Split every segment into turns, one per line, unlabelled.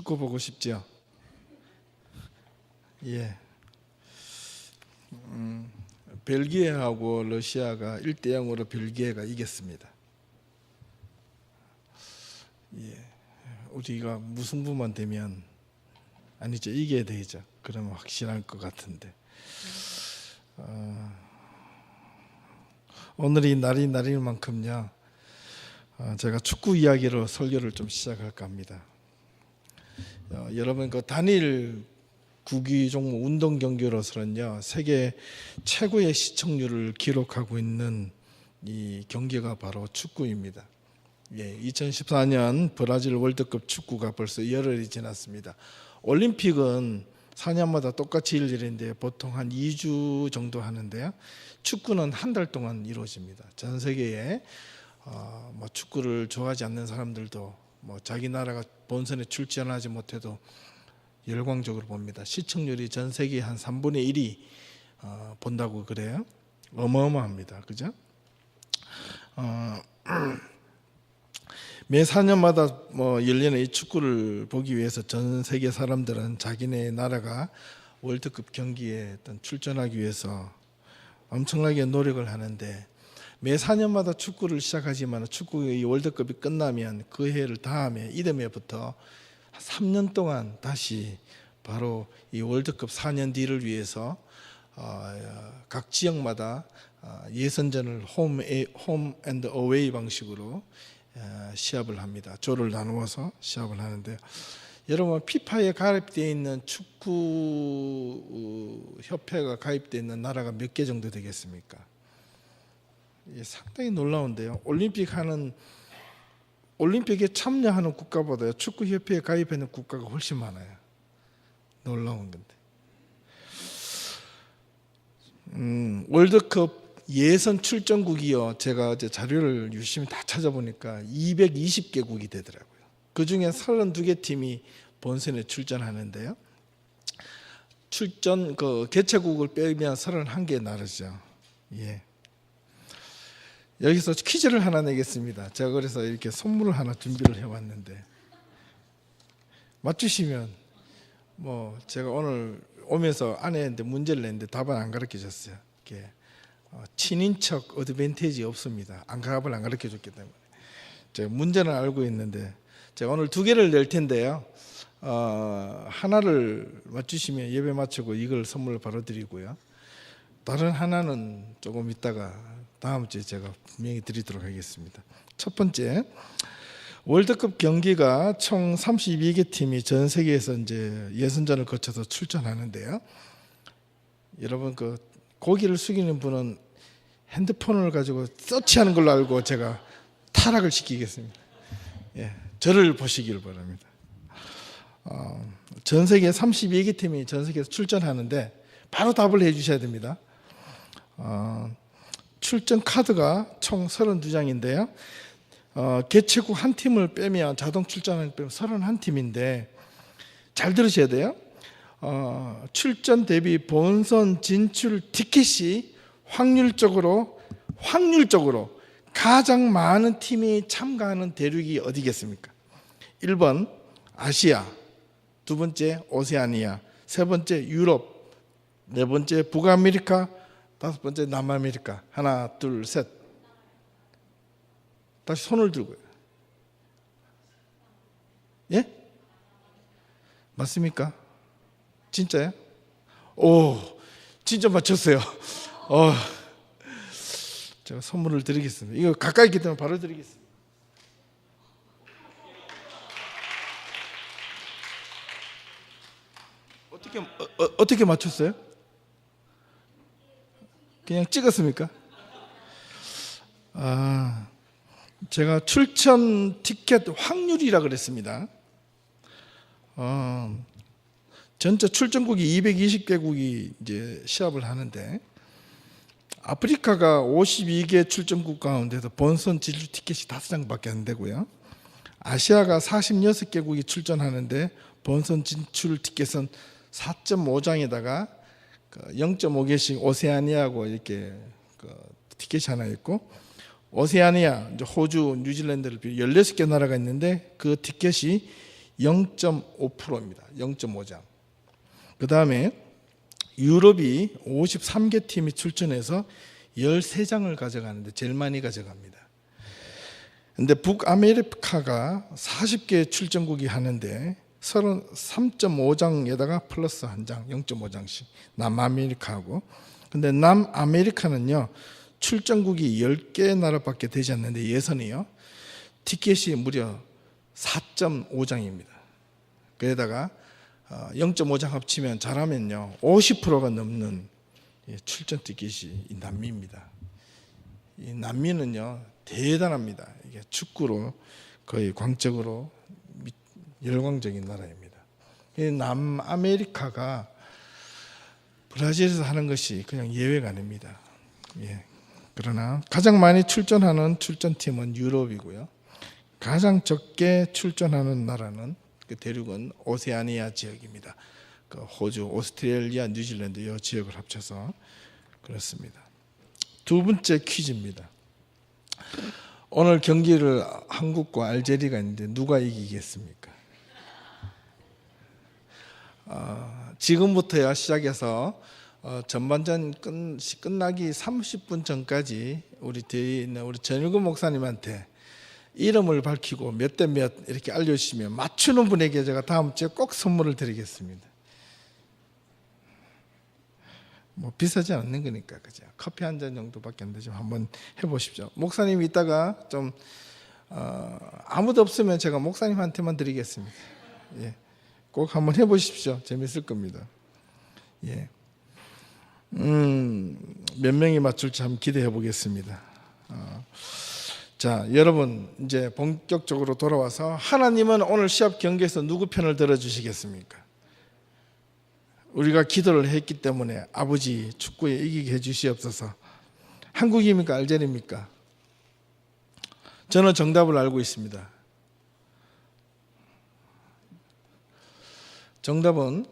축구 보고 싶죠? 예. 벨기에하고 러시아가 1대0으로 벨기에가 이겼습니다. 예. 우리가 무승부만 되면 아니죠, 이겨야 되죠. 그러면 확실할 것 같은데. 오늘이 날인 만큼요. 제가 축구 이야기로 설교를 좀 시작할까 합니다. 여러분 그 단일 구기 종목 운동 경기로서는요 세계 최고의 시청률을 기록하고 있는 이 경기가 바로 축구입니다. 2014년 브라질 월드컵 축구가 벌써 열흘이 지났습니다. 올림픽은 4년마다 똑같이 일인데 보통 한 2주 정도 하는데요. 축구는 한 달 동안 이루어집니다. 전 세계에 축구를 좋아하지 않는 사람들도 자기 나라가 본선에 출전하지 못해도 열광적으로 봅니다. 시청률이 전 세계 한 3분의 1이 본다고 그래요. 어마어마합니다. 그죠? 매 4년마다 열리는 이 축구를 보기 위해서 전 세계 사람들은 자기네 나라가 월드컵 경기에 출전하기 위해서 엄청나게 노력을 하는데 매 4년마다 축구를 시작하지만 축구의 월드컵이 끝나면 그 해를 다음에 이듬 해부터 3년 동안 다시 바로 이 월드컵 4년 뒤를 위해서 각 지역마다 예선전을 홈 앤드 어웨이 방식으로 시합을 합니다. 조를 나누어서 시합을 하는데 여러분 피파에 가입되어 있는 축구 협회가 가입되어 있는 나라가 몇 개 정도 되겠습니까? 상당히 놀라운데요. 올림픽에 참여하는 국가보다 축구 협회에 가입하는 국가가 훨씬 많아요. 놀라운 건데. 월드컵 예선 출전국이요. 제가 어제 자료를 유심히 다 찾아보니까 220개국이 되더라고요. 그 중에 32개 팀이 본선에 출전하는데요. 개최국을 빼면 31개 나라죠. 예. 여기서 퀴즈를 하나 내겠습니다. 제가 그래서 이렇게 선물을 하나 준비를 해왔는데 맞추시면 제가 오늘 오면서 아내한테 문제를 냈는데 답은 안 가르쳐 줬어요. 친인척 어드밴티지 없습니다. 답을 안 가르쳐 줬기 때문에 제가 문제는 알고 있는데 제가 오늘 2개를 낼 텐데요. 하나를 맞추시면 예배 마치고 이걸 선물로 바로 드리고요. 다른 하나는 조금 있다가 다음 주에 제가 분명히 드리도록 하겠습니다. 첫 번째, 월드컵 경기가 총 32개 팀이 전 세계에서 이제 예선전을 거쳐서 출전하는데요. 여러분 고개를 숙이는 분은 핸드폰을 가지고 서치하는 걸로 알고 제가 타락을 시키겠습니다. 저를 보시길 바랍니다. 전 세계 32개 팀이 전 세계에서 출전하는데 바로 답을 해주셔야 됩니다. 출전 카드가 총 32장인데요. 개최국 한 팀을 빼면 자동 출전을 빼면 31팀인데 잘 들으셔야 돼요. 출전 대비 본선 진출 티켓이 확률적으로 가장 많은 팀이 참가하는 대륙이 어디겠습니까? 1번 아시아, 2번째 오세아니아, 3번째 유럽, 4번째 북아메리카, 5번째 남아메리카. 하나, 둘, 셋. 다시 손을 들고요. 예? 맞습니까? 진짜요? 오, 진짜 맞췄어요. 제가 선물을 드리겠습니다. 이거 가까이 있기 때문에 바로 드리겠습니다. 어떻게 맞췄어요? 그냥 찍었습니까? 제가 출전 티켓 확률이라 그랬습니다. 전체 출전국이 220개국이 이제 시합을 하는데 아프리카가 52개 출전국 가운데서 본선 진출 티켓이 5장밖에 안 되고요. 아시아가 46개국이 출전하는데 본선 진출 티켓은 4.5장에다가 0.5개씩 오세아니아하고 이렇게 티켓이 하나 있고 오세아니아, 호주, 뉴질랜드를 비롯해 16개 나라가 있는데 그 티켓이 0.5%입니다. 0.5장. 그 다음에 유럽이 53개 팀이 출전해서 13장을 가져가는데 제일 많이 가져갑니다. 근데 북아메리카가 40개 출전국이 하는데 33.5장에다가 플러스 1장, 0.5장씩 남아메리카하고. 근데 남아메리카는요, 출전국이 10개 나라밖에 되지 않는데 예선이요, 티켓이 무려 4.5장입니다. 그에다가 0.5장 합치면 잘하면요 50%가 넘는 출전 티켓이 이 남미입니다. 이 남미는요 대단합니다. 이게 축구로 거의 광적으로 열광적인 나라입니다. 이 남아메리카가 브라질에서 하는 것이 그냥 예외가 아닙니다. 예. 그러나 가장 많이 출전하는 출전팀은 유럽이고요. 가장 적게 출전하는 나라는 그 대륙은 오세아니아 지역입니다. 그 호주, 오스트레일리아, 뉴질랜드 이 지역을 합쳐서 그렇습니다. 두 번째 퀴즈입니다. 오늘 경기를 한국과 알제리가 있는데 누가 이기겠습니까? 지금부터야 시작해서 전반전 끝나기 30분 전까지 우리 뒤에 있는 우리 전일구 목사님한테 이름을 밝히고 몇 대 몇 이렇게 알려주시면 맞추는 분에게 제가 다음 주에 꼭 선물을 드리겠습니다. 뭐 비싸지 않는 거니까 그죠? 커피 한 잔 정도밖에 안 되지만 한번 해보십시오. 목사님 이따가 좀 아무도 없으면 제가 목사님한테만 드리겠습니다. 예, 꼭 한번 해보십시오. 재밌을 겁니다. 예, 몇 명이 맞출지 한번 기대해 보겠습니다. 자, 여러분 이제 본격적으로 돌아와서 하나님은 오늘 시합 경기에서 누구 편을 들어주시겠습니까? 우리가 기도를 했기 때문에 아버지 축구에 이기게 해주시옵소서. 한국입니까? 알제리입니까? 저는 정답을 알고 있습니다. 정답은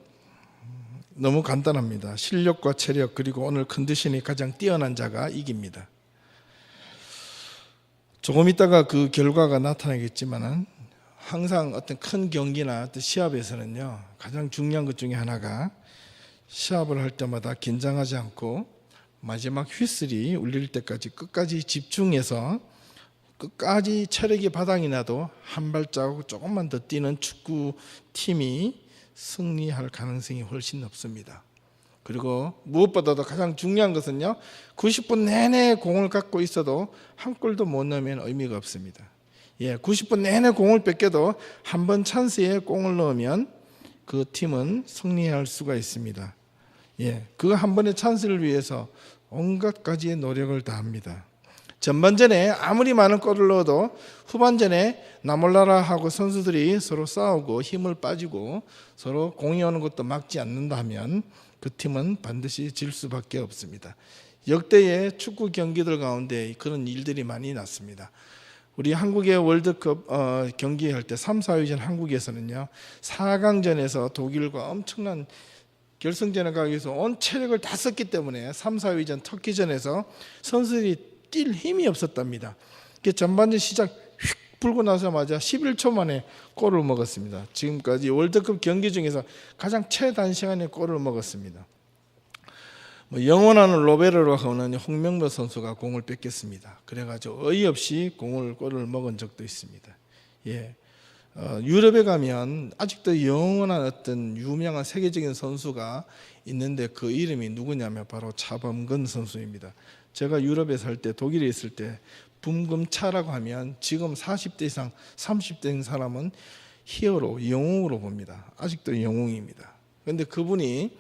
너무 간단합니다. 실력과 체력 그리고 오늘 컨디션이 가장 뛰어난 자가 이깁니다. 조금 있다가 그 결과가 나타나겠지만은 항상 어떤 큰 경기나 어떤 시합에서는요 가장 중요한 것 중에 하나가 시합을 할 때마다 긴장하지 않고 마지막 휘슬이 울릴 때까지 끝까지 집중해서 끝까지 체력이 바닥이 나도 한 발자국 조금만 더 뛰는 축구팀이 승리할 가능성이 훨씬 높습니다. 그리고 무엇보다도 가장 중요한 것은요 90분 내내 공을 갖고 있어도 한 골도 못 넣으면 의미가 없습니다. 예, 90분 내내 공을 뺏겨도 한 번 찬스에 공을 넣으면 그 팀은 승리할 수가 있습니다. 예, 그 한 번의 찬스를 위해서 온갖 가지의 노력을 다합니다. 전반전에 아무리 많은 골을 넣어도 후반전에 나 몰라라 하고 선수들이 서로 싸우고 힘을 빠지고 서로 공이 오는 것도 막지 않는다 하면 그 팀은 반드시 질 수밖에 없습니다. 역대의 축구 경기들 가운데 그런 일들이 많이 났습니다. 우리 한국의 월드컵 경기할 때 3, 4위전 한국에서는요 4강전에서 독일과 엄청난 결승전에 가기 위해서 온 체력을 다 썼기 때문에 3, 4위전 터키전에서 선수들이 뛸 힘이 없었답니다. 전반전 시작 휙 불고 나자마자 11초 만에 골을 먹었습니다. 지금까지 월드컵 경기 중에서 가장 최단시간에 골을 먹었습니다. 영원한 로베르로하고는 홍명보 선수가 공을 뺏겼습니다. 그래가지고 어이없이 골을 먹은 적도 있습니다. 예, 유럽에 가면 아직도 영원한 어떤 유명한 세계적인 선수가 있는데 그 이름이 누구냐면 바로 차범근 선수입니다. 제가 유럽에 살 때 독일에 있을 때 붐금차라고 하면 지금 40대 이상 30대인 사람은 히어로 영웅으로 봅니다. 아직도 영웅입니다. 그런데 그분이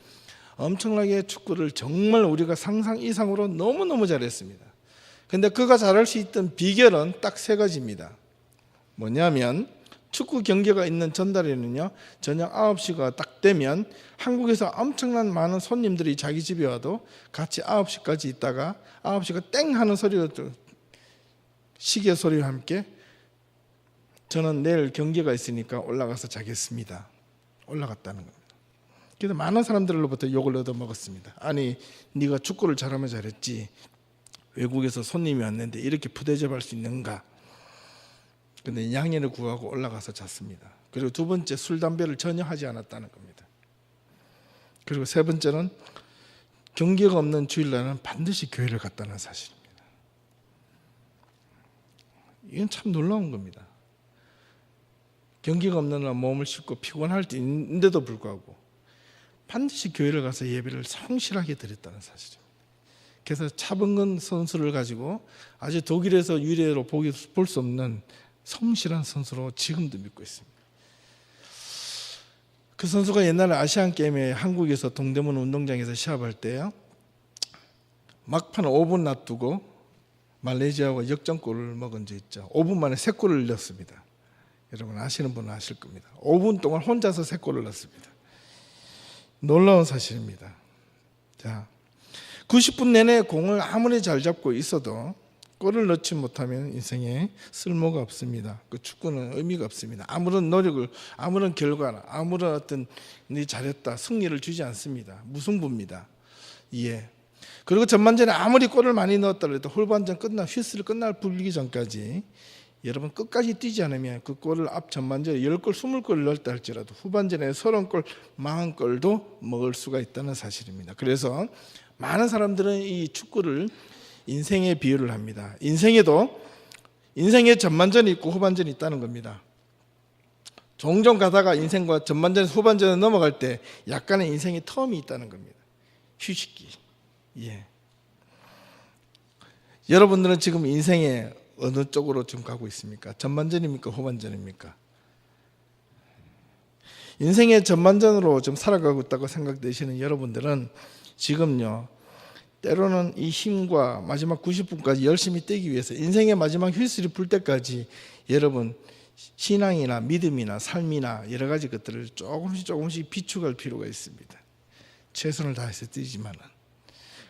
엄청나게 축구를 정말 우리가 상상 이상으로 너무너무 잘했습니다. 그런데 그가 잘할 수 있던 비결은 딱 3가지입니다. 뭐냐면 축구 경기가 있는 전날에는요 저녁 9시가 딱 되면 한국에서 엄청난 많은 손님들이 자기 집에 와도 같이 9시까지 있다가 9시가 땡 하는 소리가 시계 소리와 함께 저는 내일 경기가 있으니까 올라가서 자겠습니다. 올라갔다는 겁니다. 그래서 많은 사람들로부터 욕을 얻어먹었습니다. 아니 네가 축구를 잘하면 잘했지 외국에서 손님이 왔는데 이렇게 푸대접할 수 있는가. 근데 양해를 구하고 올라가서 잤습니다. 그리고 두 번째, 술 담배를 전혀 하지 않았다는 겁니다. 그리고 세 번째는 경계가 없는 주일날은 반드시 교회를 갔다는 사실입니다. 이건 참 놀라운 겁니다. 경계가 없는 날 몸을 싣고 피곤할 때 있는데도 불구하고 반드시 교회를 가서 예배를 성실하게 드렸다는 사실입니다. 그래서 차범근 선수를 가지고 아주 독일에서 유례로 볼 수 없는 성실한 선수로 지금도 믿고 있습니다. 그 선수가 옛날에 아시안게임에 한국에서 동대문 운동장에서 시합할 때요, 막판 5분 놔두고 말레이시아와 역전골을 먹은 적 있죠. 5분 만에 3골을 넣었습니다. 여러분 아시는 분은 아실 겁니다. 5분 동안 혼자서 3골을 넣었습니다. 놀라운 사실입니다. 자, 90분 내내 공을 아무리 잘 잡고 있어도 골을 넣지 못하면 인생에 쓸모가 없습니다. 그 축구는 의미가 없습니다. 아무런 노력을, 아무런 결과나 아무런 어떤 네 잘했다 승리를 주지 않습니다. 무승부입니다. 예. 그리고 전반전에 아무리 골을 많이 넣었다 해도 후반전 휘슬 끝날 불기 전까지 여러분 끝까지 뛰지 않으면 그 골을 앞 전반전에 10골, 20골을 넣었다 할지라도 후반전에 30골, 40골도 먹을 수가 있다는 사실입니다. 그래서 많은 사람들은 이 축구를 인생에 비유를 합니다. 인생에도 인생의 전반전이 있고 후반전이 있다는 겁니다. 종종 가다가 인생과 전반전에서 후반전에 넘어갈 때 약간의 인생의 텀이 있다는 겁니다. 휴식기. 예. 여러분들은 지금 인생의 어느 쪽으로 지금 가고 있습니까? 전반전입니까? 후반전입니까? 인생의 전반전으로 좀 살아가고 있다고 생각되시는 여러분들은 지금요, 때로는 이 힘과 마지막 90분까지 열심히 뛰기 위해서 인생의 마지막 휘슬이 불 때까지 여러분 신앙이나 믿음이나 삶이나 여러 가지 것들을 조금씩 비축할 필요가 있습니다. 최선을 다해서 뛰지만은.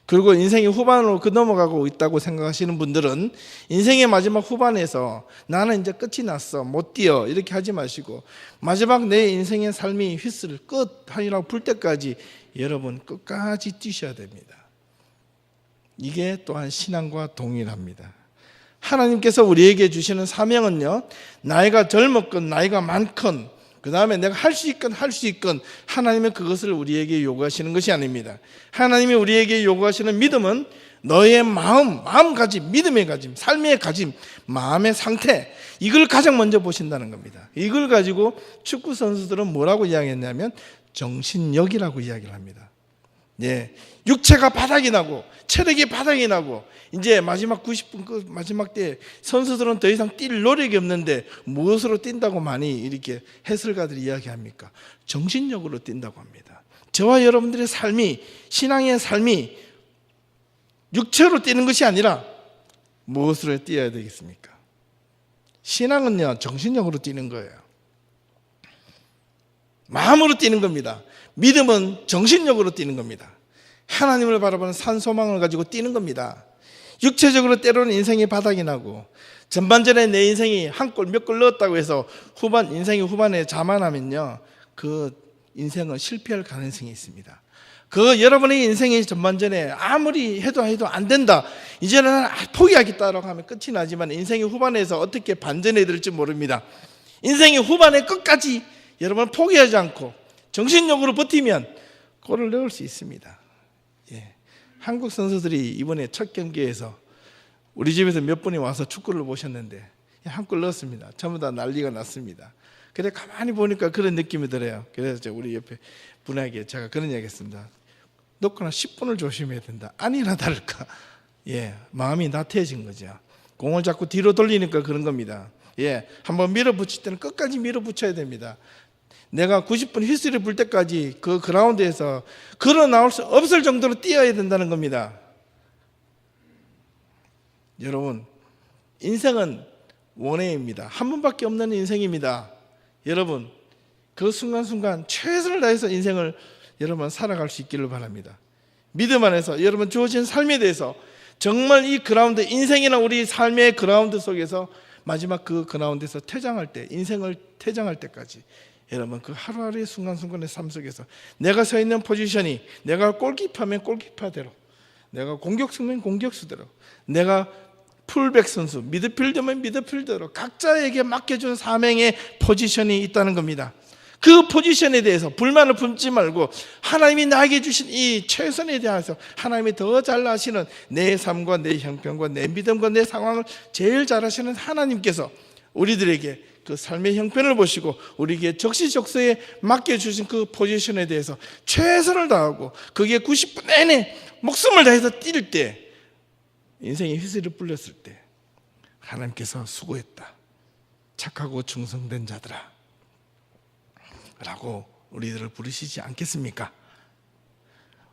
그리고 인생의 후반으로 넘어가고 있다고 생각하시는 분들은 인생의 마지막 후반에서 나는 이제 끝이 났어, 못 뛰어, 이렇게 하지 마시고 마지막 내 인생의 삶이 휘슬 끝 하이라고 불 때까지 여러분 끝까지 뛰셔야 됩니다. 이게 또한 신앙과 동일합니다. 하나님께서 우리에게 주시는 사명은요, 나이가 젊었건 나이가 많건 그 다음에 내가 할 수 있건 하나님은 그것을 우리에게 요구하시는 것이 아닙니다. 하나님이 우리에게 요구하시는 믿음은 너의 마음가짐, 믿음의 가짐, 삶의 가짐, 마음의 상태, 이걸 가장 먼저 보신다는 겁니다. 이걸 가지고 축구 선수들은 뭐라고 이야기했냐면 정신력이라고 이야기를 합니다. 예, 육체가 바닥이 나고 체력이 바닥이 나고 이제 마지막 90분 마지막 때 선수들은 더 이상 뛸 노력이 없는데 무엇으로 뛴다고 많이 이렇게 해설가들이 이야기합니까? 정신력으로 뛴다고 합니다. 저와 여러분들의 삶이, 신앙의 삶이 육체로 뛰는 것이 아니라 무엇으로 뛰어야 되겠습니까? 신앙은요, 정신력으로 뛰는 거예요. 마음으로 뛰는 겁니다. 믿음은 정신력으로 뛰는 겁니다. 하나님을 바라보는 산소망을 가지고 뛰는 겁니다. 육체적으로 때로는 인생이 바닥이 나고 전반전에 내 인생이 한 골 몇 골 넣었다고 해서 인생의 후반에 자만하면요, 그 인생은 실패할 가능성이 있습니다. 그 여러분의 인생의 전반전에 아무리 해도 안 된다, 이제는 포기하겠다라고 하면 끝이 나지만 인생의 후반에서 어떻게 반전해야 될지 모릅니다. 인생의 후반에 끝까지 여러분 포기하지 않고 정신력으로 버티면 골을 넣을 수 있습니다. 예. 한국 선수들이 이번에 첫 경기에서 우리 집에서 몇 분이 와서 축구를 보셨는데 한 골 넣었습니다. 전부 다 난리가 났습니다. 그래 가만히 보니까 그런 느낌이 들어요. 그래서 우리 옆에 분에게 제가 그런 이야기 했습니다. 넣거나 10분을 조심해야 된다. 아니나 다를까, 예, 마음이 나태해진 거죠. 공을 자꾸 뒤로 돌리니까 그런 겁니다. 예, 한번 밀어붙일 때는 끝까지 밀어붙여야 됩니다. 내가 90분 휘슬이 불 때까지 그 그라운드에서 걸어 나올 수 없을 정도로 뛰어야 된다는 겁니다. 여러분, 인생은 원회입니다. 한 번밖에 없는 인생입니다. 여러분, 그 순간순간 최선을 다해서 인생을 여러분 살아갈 수 있기를 바랍니다. 믿음 안에서 여러분 주어진 삶에 대해서 정말 이 그라운드, 인생이나 우리 삶의 그라운드 속에서 마지막 그 그라운드에서 퇴장할 때, 인생을 퇴장할 때까지 여러분 그 하루하루의 순간순간의 삶 속에서 내가 서 있는 포지션이, 내가 골키퍼면 골키퍼대로, 내가 공격수면 공격수대로, 내가 풀백 선수, 미드필더면 미드필더로 각자에게 맡겨준 사명의 포지션이 있다는 겁니다. 그 포지션에 대해서 불만을 품지 말고 하나님이 나에게 주신 이 최선에 대해서 하나님이 더 잘 아시는 내 삶과 내 형편과 내 믿음과 내 상황을 제일 잘 아시는 하나님께서 우리들에게 그 삶의 형편을 보시고 우리에게 적시적소에 맡겨주신 그 포지션에 대해서 최선을 다하고 그게 90분 내내 목숨을 다해서 뛸 때, 인생의 휘슬이 불렸을 때 하나님께서 수고했다, 착하고 충성된 자들아 라고 우리들을 부르시지 않겠습니까?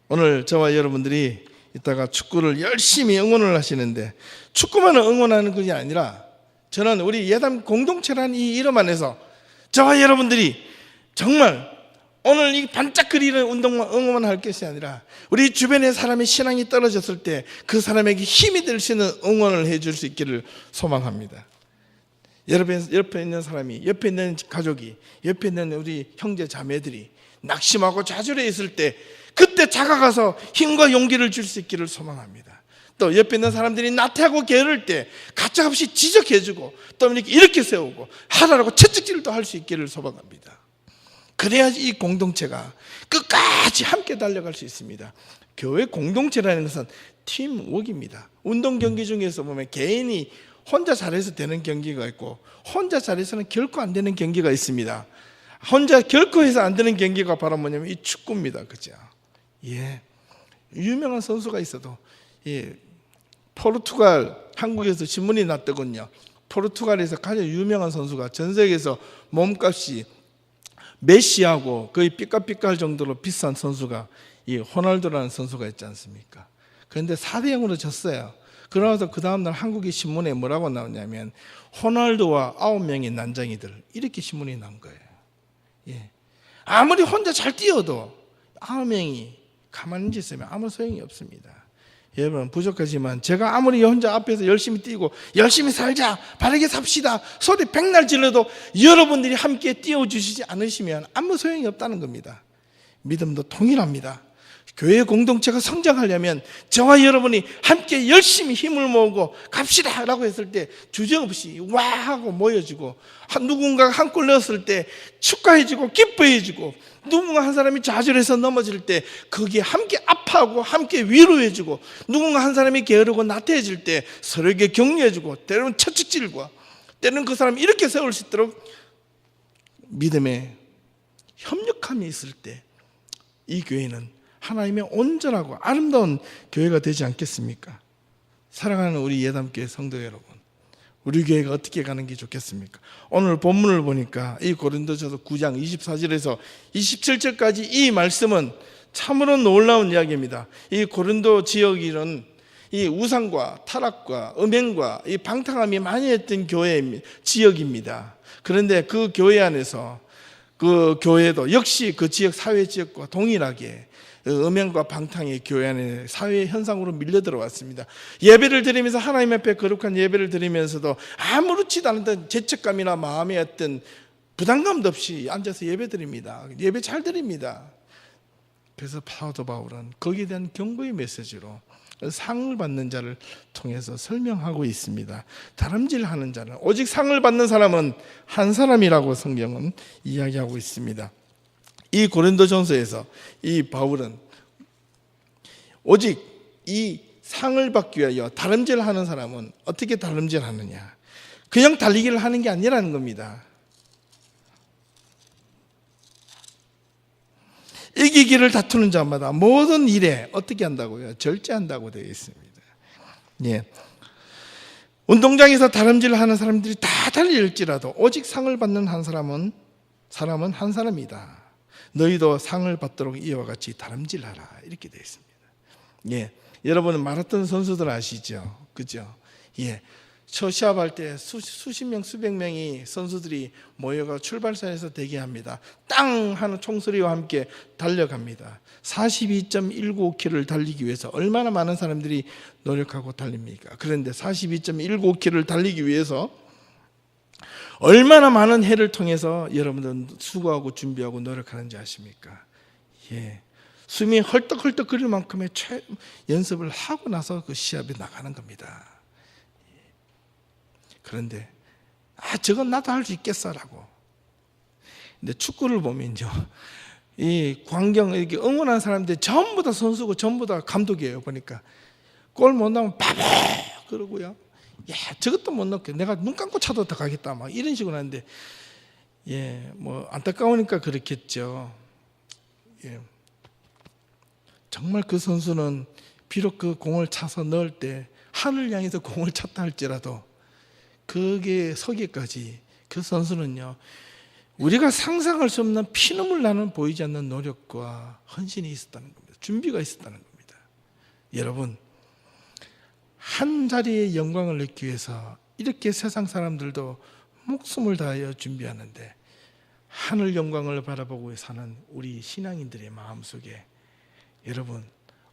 오늘 저와 여러분들이 이따가 축구를 열심히 응원을 하시는데, 축구만 응원하는 것이 아니라 저는 우리 예담 공동체라는 이 이름 안에서 저와 여러분들이 정말 오늘 이 반짝거리는 운동만 응원만 할 것이 아니라 우리 주변의 사람의 신앙이 떨어졌을 때 그 사람에게 힘이 될 수 있는 응원을 해줄 수 있기를 소망합니다. 여러분 옆에 있는 사람이, 옆에 있는 가족이, 옆에 있는 우리 형제 자매들이 낙심하고 좌절해 있을 때 그때 다가가서 힘과 용기를 줄 수 있기를 소망합니다. 또 옆에 있는 사람들이 나태하고 게으를 때 가차없이 지적해주고 또 이렇게 세우고 하라고 채찍질도 할 수 있기를 소망합니다. 그래야지 이 공동체가 끝까지 함께 달려갈 수 있습니다. 교회 공동체라는 것은 팀워크입니다. 운동 경기 중에서 보면 개인이 혼자 잘해서 되는 경기가 있고 혼자 잘해서는 결코 안 되는 경기가 있습니다. 혼자 결코 해서 안 되는 경기가 바로 뭐냐면 이 축구입니다. 그죠? 예. 유명한 선수가 있어도, 예. 포르투갈, 한국에서 신문이 났더군요. 포르투갈에서 가장 유명한 선수가 전 세계에서 몸값이 메시하고 거의 삐까삐까할 정도로 비싼 선수가 이 호날두라는 선수가 있지 않습니까? 그런데 4대0으로 졌어요. 그러면서 그 다음날 한국의 신문에 뭐라고 나오냐면 호날두와 9명의 난장이들, 이렇게 신문이 난 거예요. 예. 아무리 혼자 잘 뛰어도 9명이 가만히 있으면 아무 소용이 없습니다. 여러분, 부족하지만 제가 아무리 혼자 앞에서 열심히 뛰고 열심히 살자, 바르게 삽시다 소리 백날 질러도 여러분들이 함께 뛰어주시지 않으시면 아무 소용이 없다는 겁니다. 믿음도 동일합니다. 교회 공동체가 성장하려면 저와 여러분이 함께 열심히 힘을 모으고 갑시다 라고 했을 때 주저없이 와 하고 모여지고, 누군가가 한 골 넣었을 때 축하해주고 기뻐해주고, 누군가 한 사람이 좌절해서 넘어질 때 거기에 함께 아파하고 함께 위로해주고, 누군가 한 사람이 게으르고 나태해질 때 서로에게 격려해주고, 때로는 채찍질과 때로는 그 사람이 이렇게 세울 수 있도록 믿음의 협력함이 있을 때 이 교회는 하나님의 온전하고 아름다운 교회가 되지 않겠습니까? 사랑하는 우리 예담교회 성도 여러분, 우리 교회가 어떻게 가는 게 좋겠습니까? 오늘 본문을 보니까 이 고린도전서 9장 24절에서 27절까지 이 말씀은 참으로 놀라운 이야기입니다. 이 고린도 지역이는 이 우상과 타락과 음행과 이 방탕함이 많이 했던 교회 지역입니다. 그런데 그 교회 안에서 그 교회도 역시 그 지역 사회 지역과 동일하게 음행과 방탕의 교회 안에 사회 현상으로 밀려 들어왔습니다. 예배를 드리면서 하나님 앞에 거룩한 예배를 드리면서도 아무렇지도 않은 죄책감이나 마음에 어떤 부담감도 없이 앉아서 예배 드립니다. 예배 잘 드립니다. 그래서 사도 바울은 거기에 대한 경고의 메시지로 상을 받는 자를 통해서 설명하고 있습니다. 다름질하는 자는, 오직 상을 받는 사람은 한 사람이라고 성경은 이야기하고 있습니다. 이 고린도전서에서 이 바울은 오직 이 상을 받기 위하여 다름질하는 사람은 어떻게 다름질하느냐, 그냥 달리기를 하는 게 아니라는 겁니다. 이기기를 다투는 자마다 모든 일에 어떻게 한다고요? 절제한다고 되어 있습니다. 예. 운동장에서 다름질하는 사람들이 다 달릴지라도 오직 상을 받는 사람은 한 사람이다. 너희도 상을 받도록 이와 같이 다름질하라, 이렇게 되어 있습니다. 예, 여러분은 마라톤 선수들 아시죠? 그죠? 예, 저 시합할 때 수십 명, 수백 명이 선수들이 모여가 출발선에서 대기합니다. 땅 하는 총소리와 함께 달려갑니다. 42.195km를 달리기 위해서 얼마나 많은 사람들이 노력하고 달립니까? 그런데 42.195km를 달리기 위해서 얼마나 많은 해를 통해서 여러분들은 수고하고 준비하고 노력하는지 아십니까? 예, 숨이 헐떡헐떡 거릴 만큼의 연습을 하고 나서 그 시합에 나가는 겁니다. 그런데 저건 나도 할 수 있겠어라고. 근데 축구를 보면요, 이 광경 이렇게 응원하는 사람들 전부 다 선수고 전부 다 감독이에요. 보니까 골 못 넣으면 바보 그러고요. 야, 저것도 못 넣게 내가 눈 감고 차도 더 가겠다 막 이런 식으로 하는데, 뭐 안타까우니까 그렇겠죠. 정말 그 선수는 비록 그 공을 차서 넣을 때 하늘 향해서 공을 찼다 할지라도 그게 서기까지 그 선수는요, 우리가 상상할 수 없는 피눈물 나는 보이지 않는 노력과 헌신이 있었다는 겁니다. 준비가 있었다는 겁니다. 여러분, 한 자리의 영광을 얻기 위해서 이렇게 세상 사람들도 목숨을 다하여 준비하는데, 하늘 영광을 바라보고 사는 우리 신앙인들의 마음속에 여러분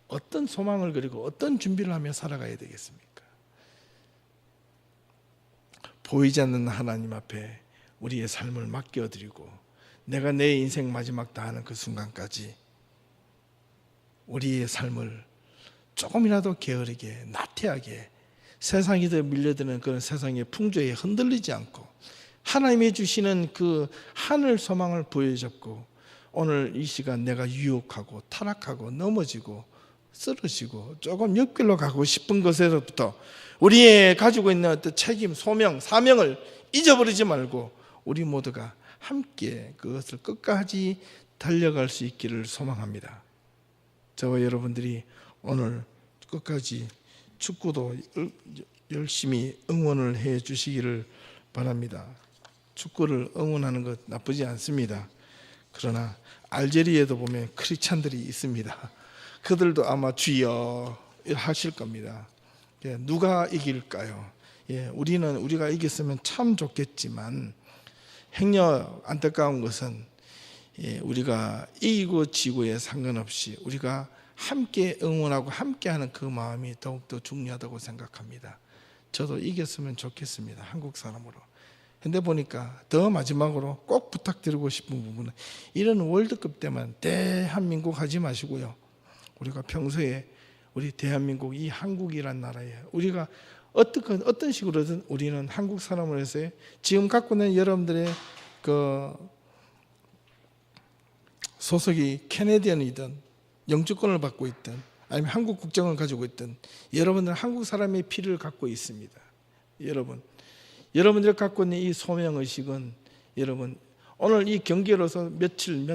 어떤 소망을 그리고 어떤 준비를 하며 살아가야 되겠습니까? 보이지 않는 하나님 앞에 우리의 삶을 맡겨드리고 내가 내 인생 마지막 다하는 그 순간까지 우리의 삶을 조금이라도 게으르게 나태하게 세상이 더 밀려드는 그런 세상의 풍조에 흔들리지 않고 하나님이 주시는 그 하늘 소망을 부여잡고 오늘 이 시간 내가 유혹하고 타락하고 넘어지고 쓰러지고 조금 옆길로 가고 싶은 것에서부터 우리의 가지고 있는 어떤 책임, 소명, 사명을 잊어버리지 말고 우리 모두가 함께 그것을 끝까지 달려갈 수 있기를 소망합니다. 저와 여러분들이 오늘 끝까지 축구도 열심히 응원을 해 주시기를 바랍니다. 축구를 응원하는 것 나쁘지 않습니다. 그러나 알제리에도 보면 크리스찬들이 있습니다. 그들도 아마 주여 하실 겁니다. 누가 이길까요? 우리가 이겼으면 참 좋겠지만 행여 안타까운 것은 우리가 이기고 지고에 상관없이 우리가 함께 응원하고 함께하는 그 마음이 더욱더 중요하다고 생각합니다. 저도 이겼으면 좋겠습니다. 한국 사람으로. 근데 보니까 더 마지막으로 꼭 부탁드리고 싶은 부분은 이런 월드컵 때만 대한민국 하지 마시고요. 우리가 평소에 우리 대한민국 이 한국이란 나라에 우리가 어떤 식으로든 우리는 한국 사람으로서 지금 갖고 있는 여러분들의 그 소속이 캐네디언이든 영주권을 받고 있든 아니면 한국 국적을 가지고 있든 여러분들은 한국 사람의 피를 갖고 있습니다. 여러분들이 갖고 있는 이 소명의식은 여러분 오늘 이 경기로서 며칠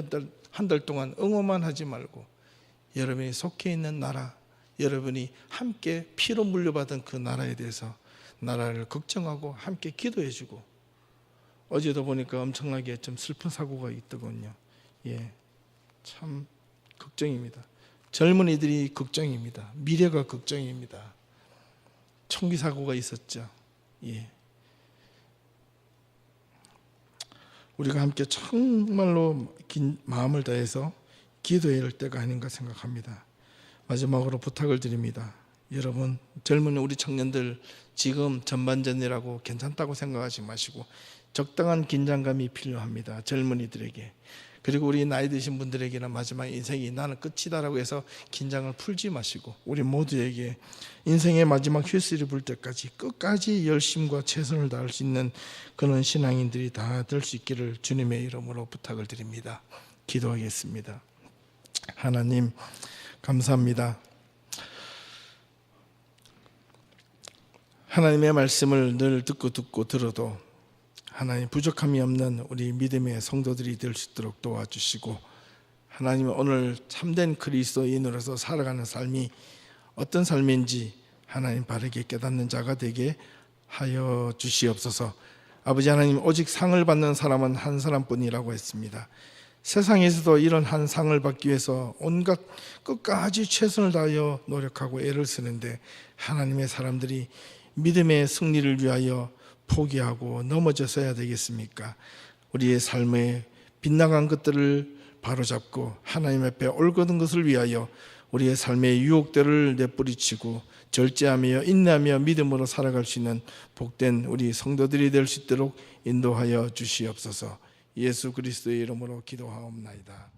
한 달 동안 응원만 하지 말고 여러분이 속해 있는 나라, 여러분이 함께 피로 물려받은 그 나라에 대해서 나라를 걱정하고 함께 기도해주고, 어제도 보니까 엄청나게 좀 슬픈 사고가 있더군요. 참 걱정입니다. 젊은이들이 걱정입니다. 미래가 걱정입니다. 총기 사고가 있었죠. 우리가 함께 정말로 긴 마음을 다해서 기도해야 할 때가 아닌가 생각합니다. 마지막으로 부탁을 드립니다. 여러분, 젊은 우리 청년들 지금 전반전이라고 괜찮다고 생각하지 마시고 적당한 긴장감이 필요합니다. 젊은이들에게. 그리고 우리 나이 드신 분들에게는 마지막 인생이 나는 끝이다라고 해서 긴장을 풀지 마시고 우리 모두에게 인생의 마지막 휴식을 불 때까지 끝까지 열심과 최선을 다할 수 있는 그런 신앙인들이 다 될 수 있기를 주님의 이름으로 부탁을 드립니다. 기도하겠습니다. 하나님 감사합니다. 하나님의 말씀을 늘 듣고 들어도 하나님 부족함이 없는 우리 믿음의 성도들이 될 수 있도록 도와주시고, 하나님 오늘 참된 그리스도인으로서 살아가는 삶이 어떤 삶인지 하나님 바르게 깨닫는 자가 되게 하여 주시옵소서. 아버지 하나님, 오직 상을 받는 사람은 한 사람뿐이라고 했습니다. 세상에서도 이런 한 상을 받기 위해서 온갖 끝까지 최선을 다하여 노력하고 애를 쓰는데 하나님의 사람들이 믿음의 승리를 위하여 포기하고 넘어져서야 되겠습니까? 우리의 삶에 빗나간 것들을 바로잡고 하나님 앞에 올곧은 것을 위하여 우리의 삶의 유혹들을 내뿌리치고 절제하며 인내하며 믿음으로 살아갈 수 있는 복된 우리 성도들이 될 수 있도록 인도하여 주시옵소서. 예수 그리스도의 이름으로 기도하옵나이다.